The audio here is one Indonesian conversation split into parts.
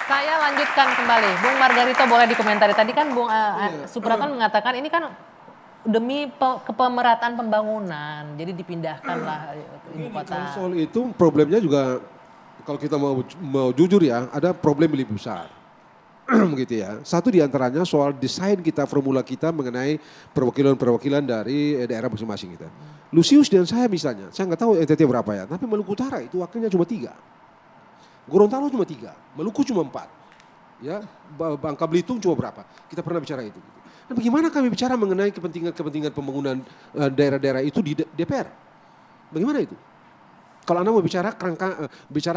Saya lanjutkan kembali. Bung Margarito boleh dikomentari. Tadi kan Bung Supratman mengatakan ini kan demi kepemerataan pembangunan. Jadi dipindahkanlah ibu kota. Soal itu problemnya juga kalau kita mau jujur ya, ada problem lebih besar. Begitu ya. Satu diantaranya soal desain kita, formula kita mengenai perwakilan-perwakilan dari daerah masing-masing kita. Lusius dan saya misalnya, saya nggak tahu NTT berapa ya, tapi Maluku Utara itu wakilnya cuma 3. Gorontalo cuma 3, Maluku cuma 4. Ya, Bangka Belitung cuma berapa? Kita pernah bicara itu. Nah, bagaimana kami bicara mengenai kepentingan pembangunan daerah-daerah itu di DPR? Bagaimana itu? Kalau Anda mau bicara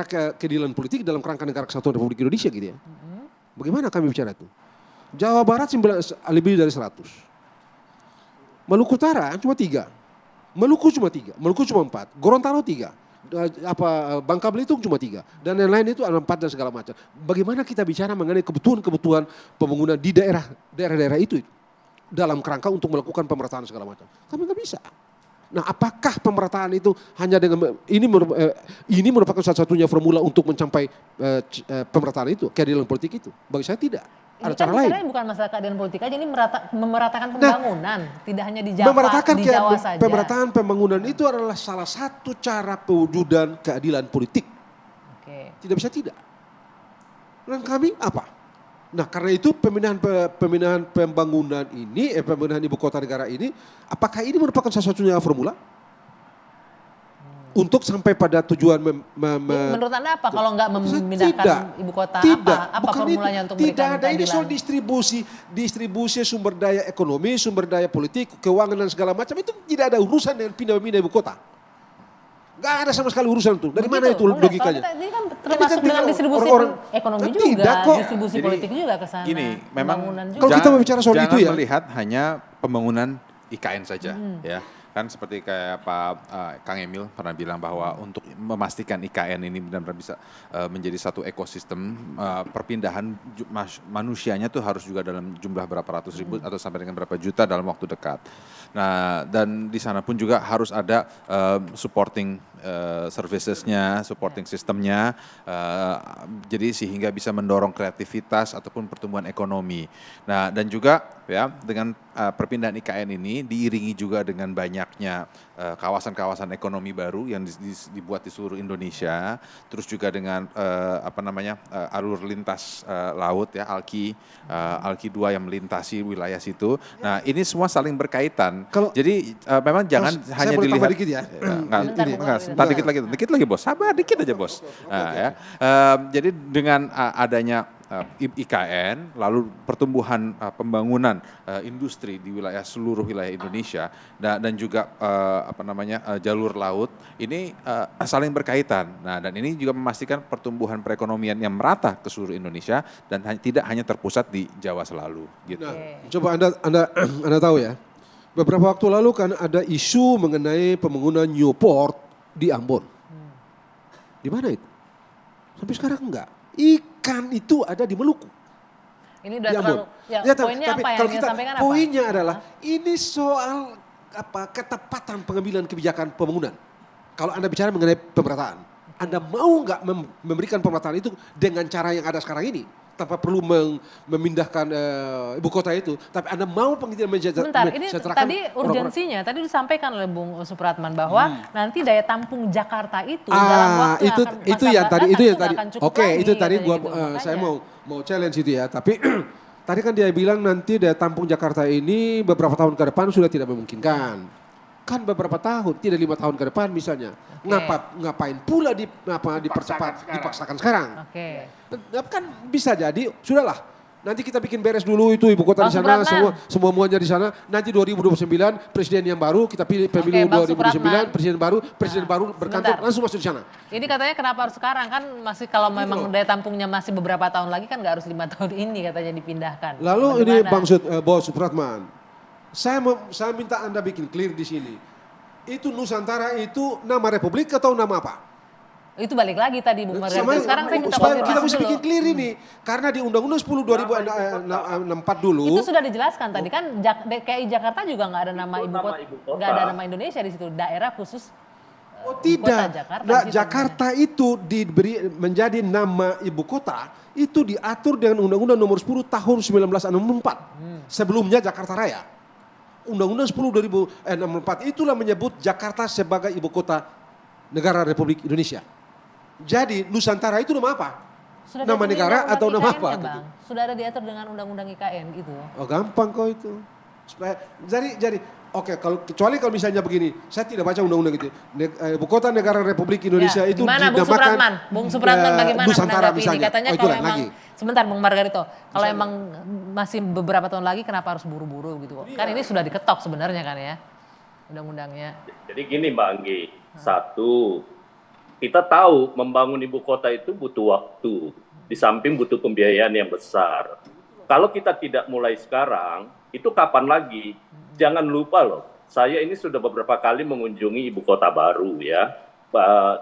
keadilan politik dalam kerangka negara kesatuan Republik Indonesia gitu ya. Bagaimana kami bicara itu? Jawa Barat lebih dari 100. Maluku Utara cuma 3. Maluku cuma 3, Maluku cuma 4, Gorontalo 3. Bangka Belitung cuma 3 dan yang lain itu ada 4 dan segala macam. Bagaimana kita bicara mengenai kebutuhan pembangunan di daerah-daerah itu dalam kerangka untuk melakukan pemerataan segala macam? Kami nggak bisa. Nah, apakah pemerataan itu hanya dengan ini merupakan satu-satunya formula untuk mencapai pemerataan itu, keadilan politik itu? Bagi saya tidak. Ada cara lain. Ini bukan masalah keadilan politik aja, ini memeratakan pembangunan, tidak hanya di Jawa saja. Pemerataan pembangunan itu adalah salah satu cara pewujudan keadilan politik. Tidak bisa tidak. Dan kami apa? Nah, karena itu pemindahan pembangunan ini, pemindahan ibu kota negara ini, apakah ini merupakan salah satunya formula? Untuk sampai pada tujuan menurut Anda apa kalau nggak memindahkan ibu kota? Apa formulanya untuk memberikan keadilan? Tidak ada, ini soal distribusi sumber daya ekonomi, sumber daya politik, keuangan dan segala macam itu tidak ada urusan dengan pindah-pindah ibu kota. Nggak ada sama sekali urusan itu. Dari mana itu logikanya? Ini kan termasuk dengan distribusi ekonomi juga, distribusi politik juga ke sana. Gini, memang kalau kita berbicara soal itu ya, jangan melihat hanya pembangunan IKN saja, ya. Kan seperti kayak Pak Kang Emil pernah bilang bahwa untuk memastikan IKN ini benar-benar bisa menjadi satu ekosistem, perpindahan manusianya tuh harus juga dalam jumlah berapa ratus ribu atau sampai dengan berapa juta dalam waktu dekat. Nah, dan di sana pun juga harus ada supporting servicesnya, supporting sistemnya, jadi sehingga bisa mendorong kreativitas ataupun pertumbuhan ekonomi. Nah, dan juga ya dengan perpindahan IKN ini diiringi juga dengan banyaknya kawasan-kawasan ekonomi baru yang dibuat di seluruh Indonesia, terus juga dengan alur lintas laut ya, Alki 2 yang melintasi wilayah situ. Nah, ini semua saling berkaitan. Jadi memang jangan hanya dilihat dikit ya. Dikit lagi bos, sabar dikit aja bos. Nah, ya. Jadi dengan adanya IKN, lalu pertumbuhan pembangunan industri di seluruh wilayah Indonesia dan juga jalur laut ini saling berkaitan. Nah, dan ini juga memastikan pertumbuhan perekonomian yang merata ke seluruh Indonesia dan tidak hanya terpusat di Jawa selalu. Gitu. Nah, coba anda tahu ya, beberapa waktu lalu kan ada isu mengenai pembangunan Newport di Ambon. Di mana itu? Sampai sekarang enggak. Ikan itu ada di Maluku. Ini udah terlalu. Poinnya apa yang ingin sampaikan apa? Poinnya adalah ini soal ketepatan pengambilan kebijakan pembangunan. Kalau Anda bicara mengenai pemerataan, Anda mau nggak memberikan pemerataan itu dengan cara yang ada sekarang ini? Tanpa perlu memindahkan ibu kota itu, tapi Anda mau Sebentar, ini tadi urgensinya, tadi disampaikan oleh Bung Supratman bahwa nanti daya tampung Jakarta itu dalam waktu itu yang tadi. Oke, itu tadi saya mau challenge itu ya, tapi tadi kan dia bilang nanti daya tampung Jakarta ini beberapa tahun ke depan sudah tidak memungkinkan. Kan beberapa tahun, tidak 5 tahun ke depan misalnya. Ngapain pula dipaksakan sekarang. Kan bisa jadi, sudahlah. Nanti kita bikin beres dulu itu ibu kota di sana, semuanya di sana. Nanti 2029 presiden yang baru, kita pilih pemilu 2029, presiden baru berkantor langsung masuk di sana. Ini katanya kenapa harus sekarang, kan masih kalau memang daya tampungnya masih beberapa tahun lagi kan nggak harus 5 tahun ini katanya dipindahkan. Lalu ini Bos Supratman. Saya minta Anda bikin clear di sini. Itu Nusantara itu nama republik atau nama apa? Itu balik lagi tadi Bung Margarito. Sekarang saya minta kita mesti bikin clear ini. Karena di Undang-Undang 10 2064 dulu. Itu sudah dijelaskan tadi kan DKI Jakarta juga nggak ada nama ibu kota. Nggak ada nama Indonesia di situ. Daerah khusus Oh ibu kota tidak, Jakarta. nah, di situ Jakarta itu diberi menjadi nama ibu kota itu diatur dengan Undang-Undang Nomor 10 Tahun 1964. Sebelumnya Jakarta Raya. Undang-Undang 10 2064 itulah menyebut Jakarta sebagai ibu kota negara Republik Indonesia. Jadi Nusantara itu nama apa? Sudah Nama diatur di negara undang-undang atau nama IKN-nya, apa? Bang. Sudah ada diatur dengan undang-undang IKN gitu. Oh gampang kok itu. Jadi oke, kecuali kalau misalnya begini, saya tidak baca undang-undang itu. Ibu kota negara Republik Indonesia itu gimana, Bung dinamakan Supratman? Bung Supratman bagaimana Nusantara menanggapi ini? misalnya. Katanya Oh, itu kalau lain emang lagi. sebentar Bung Margarito, kalau emang masih beberapa tahun lagi kenapa harus buru-buru gitu? Kan ini sudah diketok sebenarnya kan ya undang-undangnya. Jadi gini Mbak Anggi, satu, kita tahu membangun ibu kota itu butuh waktu, di samping butuh pembiayaan yang besar. Kalau kita tidak mulai sekarang, itu kapan lagi? Jangan lupa loh, saya ini sudah beberapa kali mengunjungi ibu kota baru ya,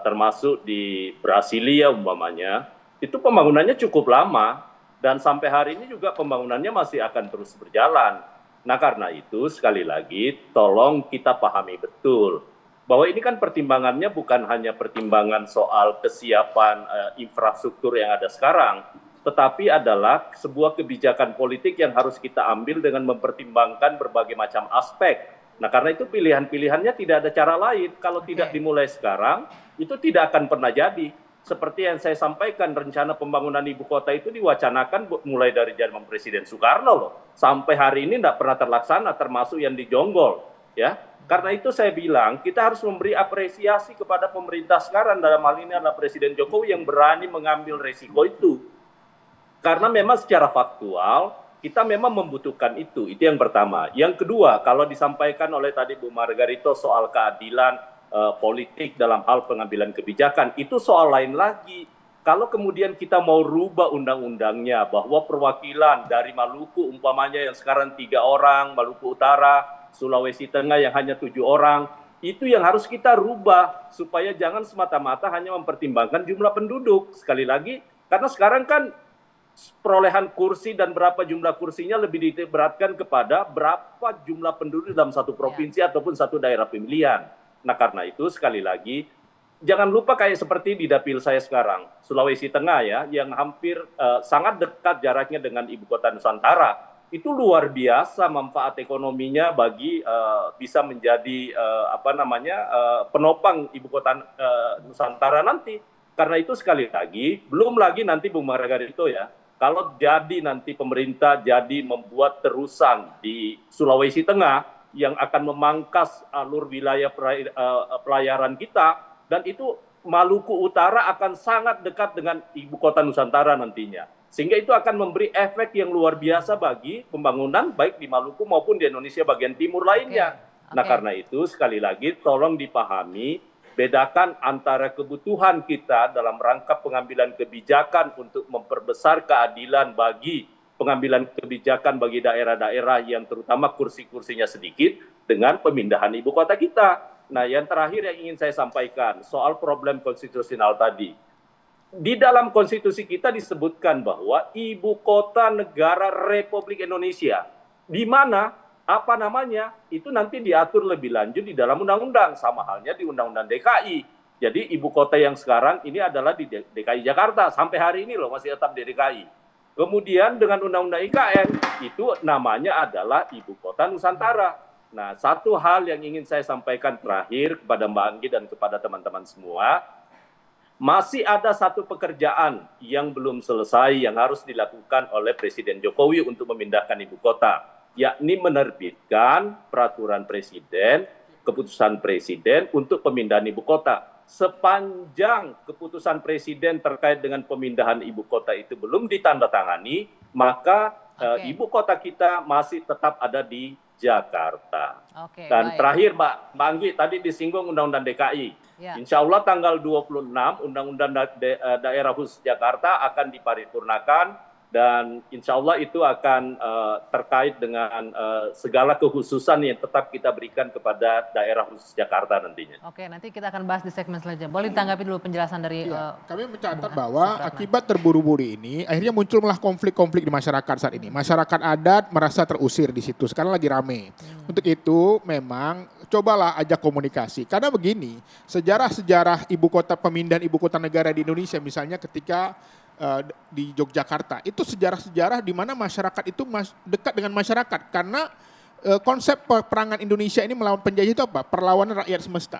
termasuk di Brasilia umpamanya, itu pembangunannya cukup lama, dan sampai hari ini juga pembangunannya masih akan terus berjalan. Nah karena itu sekali lagi tolong kita pahami betul bahwa ini kan pertimbangannya bukan hanya pertimbangan soal kesiapan infrastruktur yang ada sekarang, tetapi adalah sebuah kebijakan politik yang harus kita ambil dengan mempertimbangkan berbagai macam aspek. Nah karena itu pilihan-pilihannya tidak ada cara lain, kalau tidak dimulai sekarang itu tidak akan pernah jadi. Seperti yang saya sampaikan, rencana pembangunan ibu kota itu diwacanakan mulai dari zaman Presiden Soekarno loh. Sampai hari ini tidak pernah terlaksana, termasuk yang di Jonggol. Ya. Karena itu saya bilang, kita harus memberi apresiasi kepada pemerintah sekarang, dalam hal ini adalah Presiden Jokowi yang berani mengambil resiko itu. Karena memang secara faktual, kita memang membutuhkan itu yang pertama. Yang kedua, kalau disampaikan oleh tadi Bu Margarito soal keadilan, politik dalam hal pengambilan kebijakan, itu soal lain lagi. Kalau kemudian kita mau rubah undang-undangnya bahwa perwakilan dari Maluku umpamanya yang sekarang 3 orang, Maluku Utara, Sulawesi Tengah yang hanya 7 orang, itu yang harus kita rubah supaya jangan semata-mata hanya mempertimbangkan jumlah penduduk. Sekali lagi, karena sekarang kan perolehan kursi dan berapa jumlah kursinya lebih diberatkan kepada berapa jumlah penduduk dalam satu provinsi ataupun satu daerah pemilihan. Nah karena itu sekali lagi jangan lupa kayak seperti di dapil saya sekarang, Sulawesi Tengah ya, yang hampir sangat dekat jaraknya dengan ibu kota Nusantara. Itu luar biasa manfaat ekonominya bagi bisa menjadi penopang ibu kota Nusantara nanti. Karena itu sekali lagi, belum lagi nanti Bung Margarito ya, kalau jadi nanti pemerintah jadi membuat terusan di Sulawesi Tengah yang akan memangkas alur wilayah pelayaran kita, dan itu Maluku Utara akan sangat dekat dengan ibu kota Nusantara nantinya. Sehingga itu akan memberi efek yang luar biasa bagi pembangunan baik di Maluku maupun di Indonesia bagian timur lainnya. Nah karena itu sekali lagi tolong dipahami, bedakan antara kebutuhan kita dalam rangka pengambilan kebijakan untuk memperbesar keadilan bagi pengambilan kebijakan bagi daerah-daerah yang terutama kursi-kursinya sedikit dengan pemindahan ibu kota kita. Nah yang terakhir yang ingin saya sampaikan soal problem konstitusional tadi. Di dalam konstitusi kita disebutkan bahwa ibu kota negara Republik Indonesia, di mana apa namanya itu nanti diatur lebih lanjut di dalam undang-undang, sama halnya di undang-undang DKI. Jadi ibu kota yang sekarang ini adalah di DKI Jakarta, sampai hari ini loh masih tetap di DKI. Kemudian dengan undang-undang IKN itu namanya adalah ibu kota Nusantara. Nah satu hal yang ingin saya sampaikan terakhir kepada Mbak Anggi dan kepada teman-teman semua, masih ada satu pekerjaan yang belum selesai yang harus dilakukan oleh Presiden Jokowi untuk memindahkan ibu kota, yakni menerbitkan peraturan presiden, keputusan presiden untuk pemindahan ibu kota. Sepanjang keputusan presiden terkait dengan pemindahan ibu kota itu belum ditandatangani, maka ibu kota kita masih tetap ada di Jakarta. Dan terakhir Mbak Anggi, tadi disinggung Undang-Undang DKI. Insya Allah tanggal 26 Undang-Undang Daerah Khusus Jakarta akan diparipurnakan dan insya Allah itu akan terkait dengan segala kekhususan yang tetap kita berikan kepada daerah khusus Jakarta nantinya. Oke, nanti kita akan bahas di segmen selanjutnya. Boleh ditanggapi dulu penjelasan dari Kami mencatat bahwa akibat terburu-buru ini akhirnya muncullah konflik-konflik di masyarakat saat ini. Masyarakat adat merasa terusir di situ, sekarang lagi rame. Untuk itu memang cobalah ajak komunikasi. Karena begini, sejarah-sejarah pemindahan ibu kota negara di Indonesia misalnya ketika di Yogyakarta, itu sejarah-sejarah di mana masyarakat itu dekat dengan masyarakat. Karena konsep peperangan Indonesia ini melawan penjajah itu apa? Perlawanan rakyat semesta.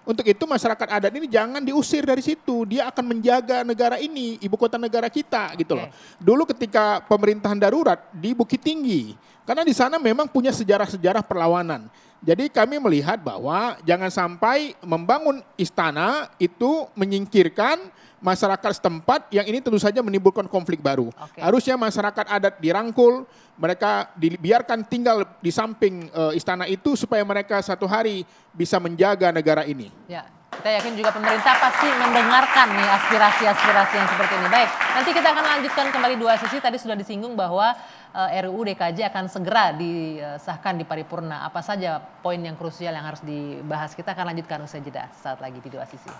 Untuk itu masyarakat adat ini jangan diusir dari situ. Dia akan menjaga negara ini, ibu kota negara kita gitu loh. Dulu ketika pemerintahan darurat di Bukit Tinggi, karena di sana memang punya sejarah-sejarah perlawanan. Jadi kami melihat bahwa jangan sampai membangun istana itu menyingkirkan masyarakat setempat yang ini tentu saja menimbulkan konflik baru. Harusnya masyarakat adat dirangkul, mereka dibiarkan tinggal di samping istana itu supaya mereka satu hari bisa menjaga negara ini. Ya, kita yakin juga pemerintah pasti mendengarkan nih aspirasi-aspirasi yang seperti ini. Baik, nanti kita akan lanjutkan kembali dua sesi. Tadi sudah disinggung bahwa RUU DKJ akan segera disahkan di paripurna. Apa saja poin yang krusial yang harus dibahas? Kita akan lanjutkan usai jeda saat lagi di dua sisi.